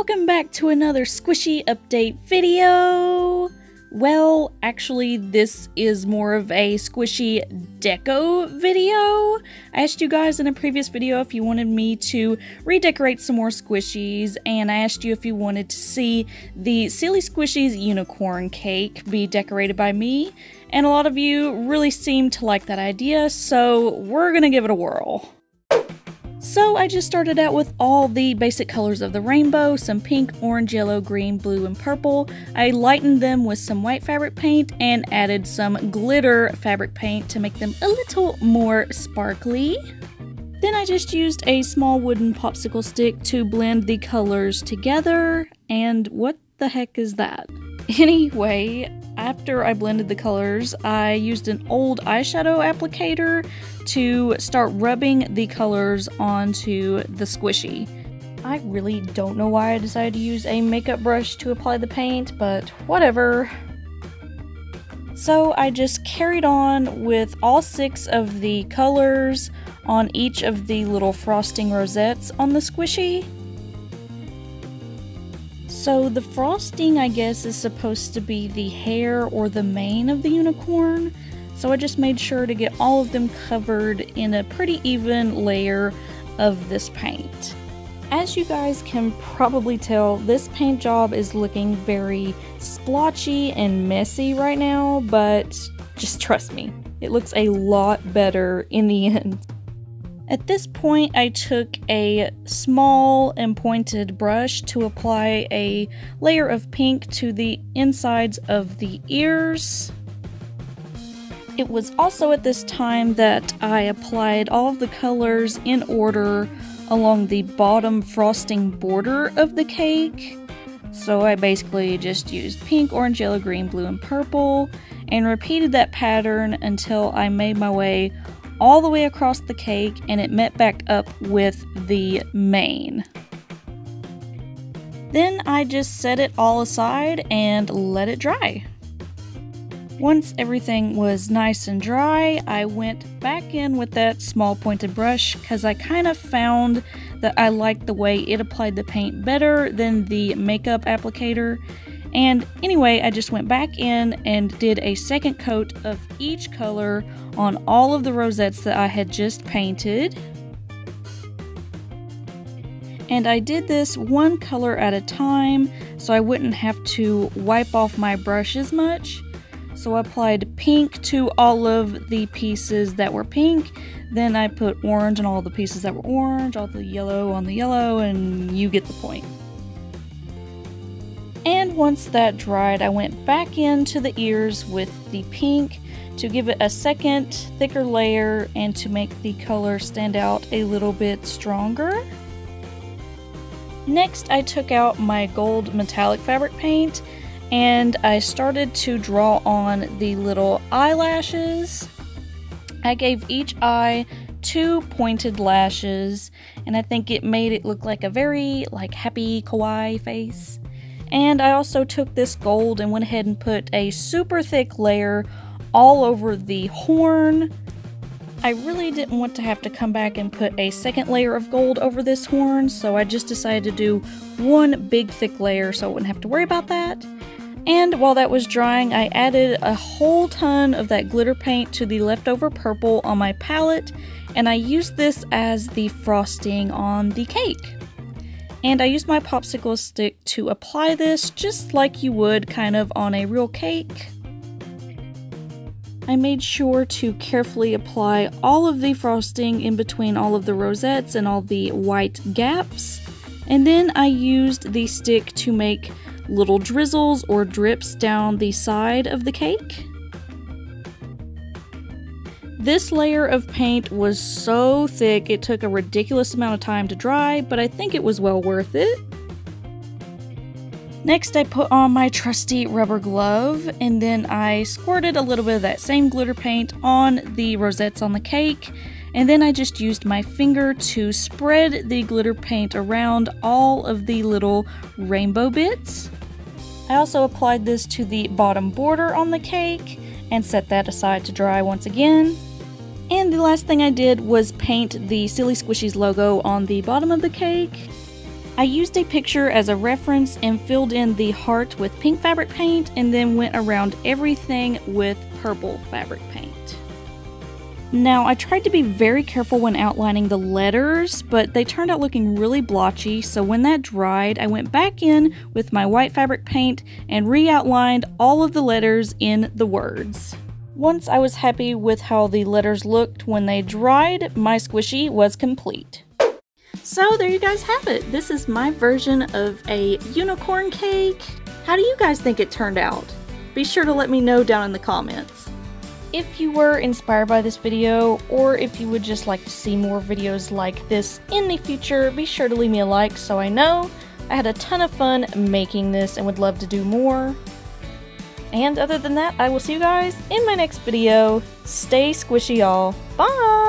Welcome back to another squishy update video. Well, actually this is more of a squishy deco video. I asked you guys in a previous video if you wanted me to redecorate some more squishies, and I asked you if you wanted to see the Silly Squishies unicorn cake be decorated by me, and a lot of you really seemed to like that idea, so we're gonna give it a whirl. So I just started out with all the basic colors of the rainbow, some pink, orange, yellow, green, blue, and purple. I lightened them with some white fabric paint and added some glitter fabric paint to make them a little more sparkly. Then I just used a small wooden popsicle stick to blend the colors together, and what the heck is that? Anyway, after I blended the colors, I used an old eyeshadow applicator to start rubbing the colors onto the squishy. I really don't know why I decided to use a makeup brush to apply the paint, but whatever. So I just carried on with all 6 of the colors on each of the little frosting rosettes on the squishy. So the frosting, I guess, is supposed to be the hair or the mane of the unicorn. So I just made sure to get all of them covered in a pretty even layer of this paint. As you guys can probably tell, this paint job is looking very splotchy and messy right now, but just trust me, it looks a lot better in the end. At this point, I took a small and pointed brush to apply a layer of pink to the insides of the ears. It was also at this time that I applied all of the colors in order along the bottom frosting border of the cake. So I basically just used pink, orange, yellow, green, blue, and purple, and repeated that pattern until I made my way all the way across the cake and it met back up with the mane. Then I just set it all aside and let it dry. Once everything was nice and dry, I went back in with that small pointed brush because I kind of found that I liked the way it applied the paint better than the makeup applicator. And anyway, I just went back in and did a second coat of each color on all of the rosettes that I had just painted. And I did this one color at a time so I wouldn't have to wipe off my brush as much. So I applied pink to all of the pieces that were pink, then I put orange on all the pieces that were orange, all the yellow on the yellow, and you get the point. And once that dried, I went back into the ears with the pink to give it a second thicker layer and to make the color stand out a little bit stronger. Next, I took out my gold metallic fabric paint and I started to draw on the little eyelashes. I gave each eye 2 pointed lashes, and I think it made it look like a very happy kawaii face. And I also took this gold and went ahead and put a super thick layer all over the horn. I really didn't want to have to come back and put a second layer of gold over this horn, so I just decided to do one big thick layer so I wouldn't have to worry about that. And while that was drying, I added a whole ton of that glitter paint to the leftover purple on my palette, and I used this as the frosting on the cake. And I used my popsicle stick to apply this just like you would kind of on a real cake. I made sure to carefully apply all of the frosting in between all of the rosettes and all the white gaps. And then I used the stick to make little drizzles or drips down the side of the cake. This layer of paint was so thick it took a ridiculous amount of time to dry, but I think it was well worth it. Next, I put on my trusty rubber glove, and then I squirted a little bit of that same glitter paint on the rosettes on the cake, and then I just used my finger to spread the glitter paint around all of the little rainbow bits. I also applied this to the bottom border on the cake and set that aside to dry once again. And the last thing I did was paint the Silly Squishies logo on the bottom of the cake. I used a picture as a reference and filled in the heart with pink fabric paint and then went around everything with purple fabric paint. Now, I tried to be very careful when outlining the letters, but they turned out looking really blotchy, so when that dried, I went back in with my white fabric paint and re-outlined all of the letters in the words. Once I was happy with how the letters looked when they dried, my squishy was complete. So there you guys have it. This is my version of a unicorn cake. How do you guys think it turned out? Be sure to let me know down in the comments. If you were inspired by this video, or if you would just like to see more videos like this in the future, be sure to leave me a like so I know. I had a ton of fun making this and would love to do more. And other than that, I will see you guys in my next video. Stay squishy, y'all. Bye!